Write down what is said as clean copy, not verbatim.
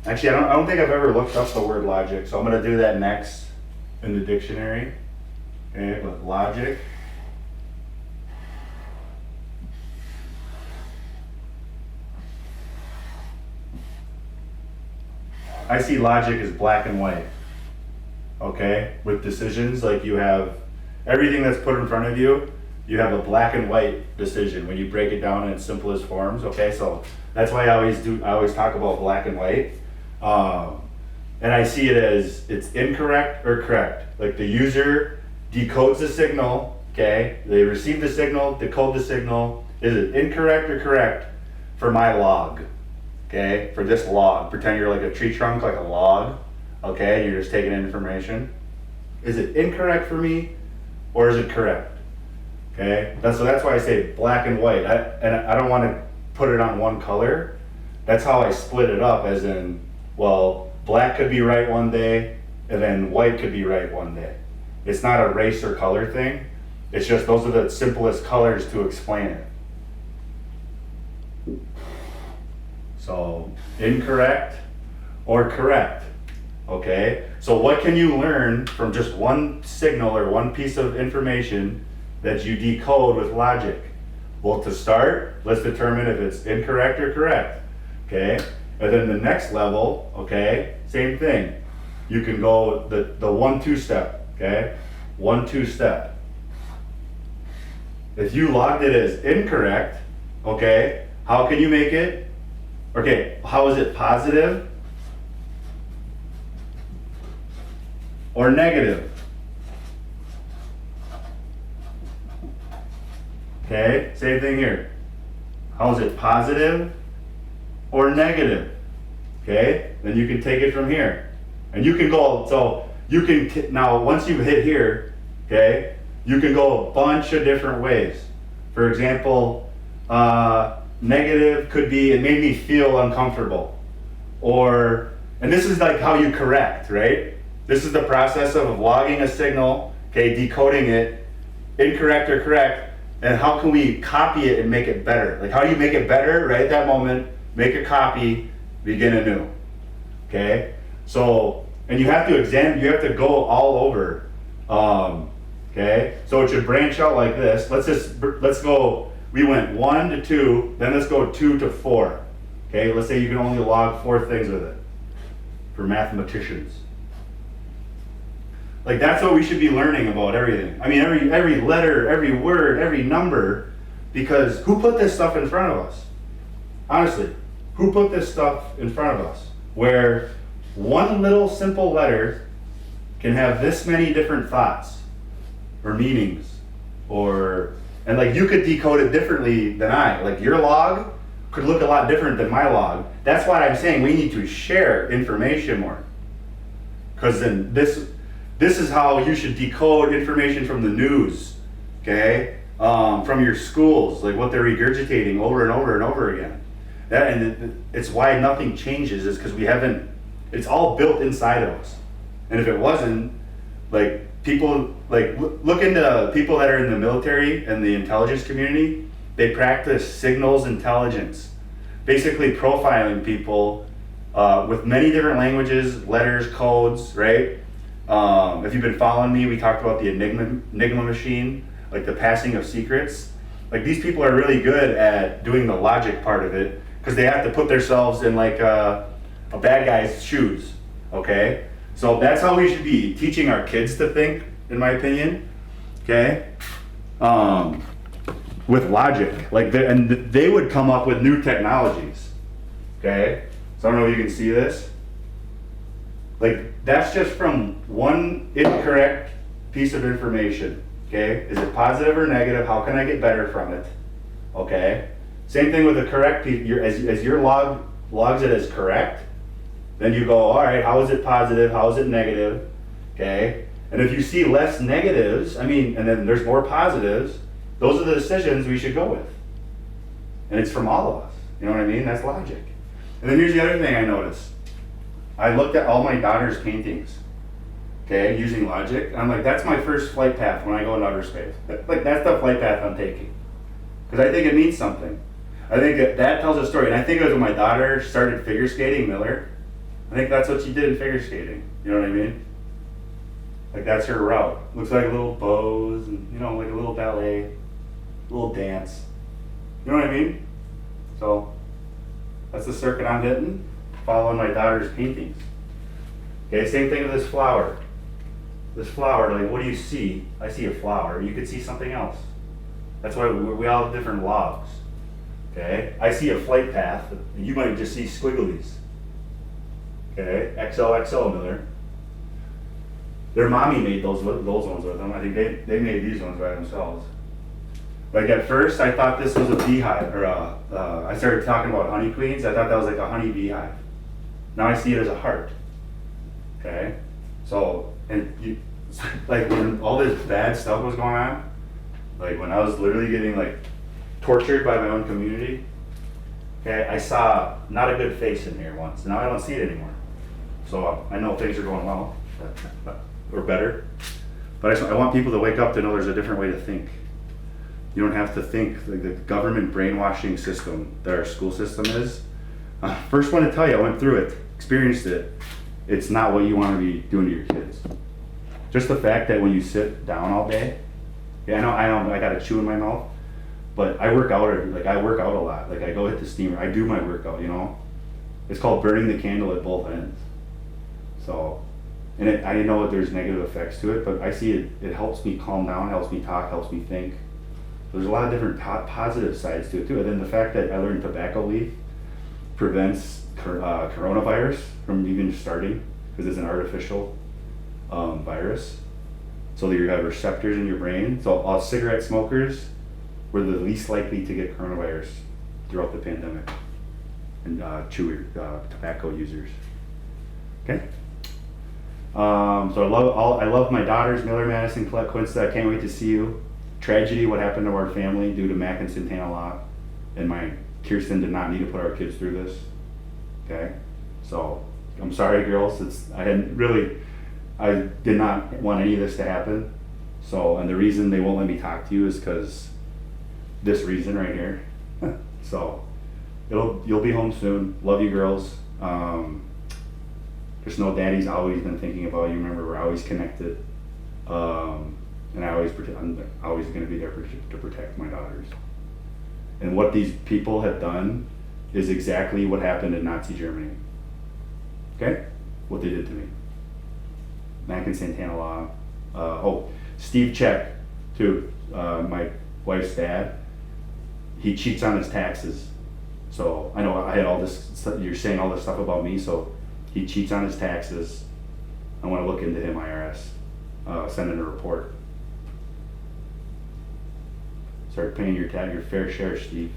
Actually, I don't think I've ever looked up the word logic, so I'm gonna do that next in the dictionary. Okay, but logic. I see logic as black and white. Okay, with decisions, like you have everything that's put in front of you, you have a black and white decision when you break it down in its simplest forms. Okay, so that's why I always talk about black and white. And I see it as it's incorrect or correct. Like the user decodes the signal, okay? They receive the signal, decode the signal. Is it incorrect or correct for my log? Okay, for this log. Pretend you're like a tree trunk, like a log, okay? And you're just taking in information. Is it incorrect for me or is it correct? Okay, so that's why I say black and white. I don't want to put it on one color. That's how I split it up, as in, well, black could be right one day, and then white could be right one day. It's not a race or color thing. It's just those are the simplest colors to explain it. So, incorrect or correct. Okay, so what can you learn from just one signal or one piece of information that you decode with logic? Well, to start, let's determine if it's incorrect or correct. Okay, and then the next level, okay, same thing. You can go the 1-2 step, okay? 1-2 step. If you logged it as incorrect, okay, how can you make it? Okay, how is it positive or negative? Okay, same thing here. How is it positive or negative? Okay, then you can take it from here. And you can go, so you can, now once you hit here, okay, you can go a bunch of different ways. For example, negative could be, it made me feel uncomfortable. Or, and this is like how you correct, right? This is the process of logging a signal, okay, decoding it, incorrect or correct, and how can we copy it and make it better? Like how do you make it better right at that moment, make a copy, begin anew, okay? So, and you have to examine, you have to go all over, okay? So it should branch out like this. Let's go, we went 1 to 2, then let's go 2 to 4. Okay, let's say you can only log 4 things with it for mathematicians. Like that's what we should be learning about everything. I mean, every letter, every word, every number, because who put this stuff in front of us? Honestly, who put this stuff in front of us? Where one little simple letter can have this many different thoughts or meanings, and like you could decode it differently than I. Like your log could look a lot different than my log. That's why I'm saying we need to share information more. Because then this is how you should decode information from the news, okay? From your schools, like what they're regurgitating over and over and over again. It's why nothing changes, is because it's all built inside of us. And if it wasn't, like people, like look into people that are in the military and the intelligence community, they practice signals intelligence, basically profiling people with many different languages, letters, codes, right? If you've been following me, we talked about the Enigma machine, like the passing of secrets. Like these people are really good at doing the logic part of it because they have to put themselves in like a bad guy's shoes, okay? So that's how we should be teaching our kids to think, in my opinion, okay? With logic, like and they would come up with new technologies, okay? So I don't know if you can see this. Like that's just from one incorrect piece of information, okay? Is it positive or negative? How can I get better from it? Okay? Same thing with the correct piece. As your logs it as correct, then you go, all right, how is it positive? How is it negative? Okay? And if you see less negatives, and then there's more positives, those are the decisions we should go with. And it's from all of us. You know what I mean? That's logic. And then here's the other thing I noticed. I looked at all my daughter's paintings, okay, using logic. And I'm like, that's my first flight path when I go into outer space. Like, that's the flight path I'm taking. Because I think it means something. I think that tells a story. And I think it was when my daughter started figure skating, Miller. I think that's what she did in figure skating. You know what I mean? Like that's her route. Looks like little bows and like a little ballet, little dance. You know what I mean? So that's the circuit I'm hitting, following my daughter's paintings. Okay, same thing with this flower. This flower, like what do you see? I see a flower. You could see something else. That's why we all have different logs. Okay, I see a flight path. You might just see squigglies. Okay, XOXO Miller. Their mommy made those ones with them. I think they made these ones by themselves. Like at first, I thought this was a beehive, or I started talking about honey queens. I thought that was like a honey beehive. Now I see it as a heart. Okay, so like when all this bad stuff was going on, like when I was literally getting like tortured by my own community. Okay, I saw not a good face in here once. Now I don't see it anymore. So I know things are going well, or better. But I want people to wake up to know there's a different way to think. You don't have to think like the government brainwashing system that our school system is. First one to tell you, I went through it, experienced it. It's not what you want to be doing to your kids. Just the fact that when you sit down all day, I know, I got a chew in my mouth, but I work out a lot. Like I go hit the steamer, I do my workout, It's called burning the candle at both ends. So, and I know that there's negative effects to it, but I see it helps me calm down, helps me talk, helps me think. There's a lot of different positive sides to it too. And then the fact that I learned tobacco leaf prevents coronavirus from even starting, because it's an artificial virus. So that you have receptors in your brain. So all cigarette smokers were the least likely to get coronavirus throughout the pandemic, and tobacco users. Okay. So I love my daughters, Miller, Madison, Colette, Quinsta. I can't wait to see you. Tragedy, what happened to our family due to Mac and Santana Law, and Kirsten did not need to put our kids through this. Okay, so I'm sorry, girls. I did not want any of this to happen. So, and the reason they won't let me talk to you is because this reason right here. So, you'll be home soon. Love you, girls. Just know Daddy's always been thinking about you. Remember, we're always connected. And I'm always going to be there to protect my daughters. And what these people have done is exactly what happened in Nazi Germany. Okay? What they did to me. Mac and Santana Law. Steve Check, too, my wife's dad. He cheats on his taxes. So I know I had all this, you're saying all this stuff about me, so he cheats on his taxes. I want to look into him, IRS. Send in a report. Start paying your fair share, Steve.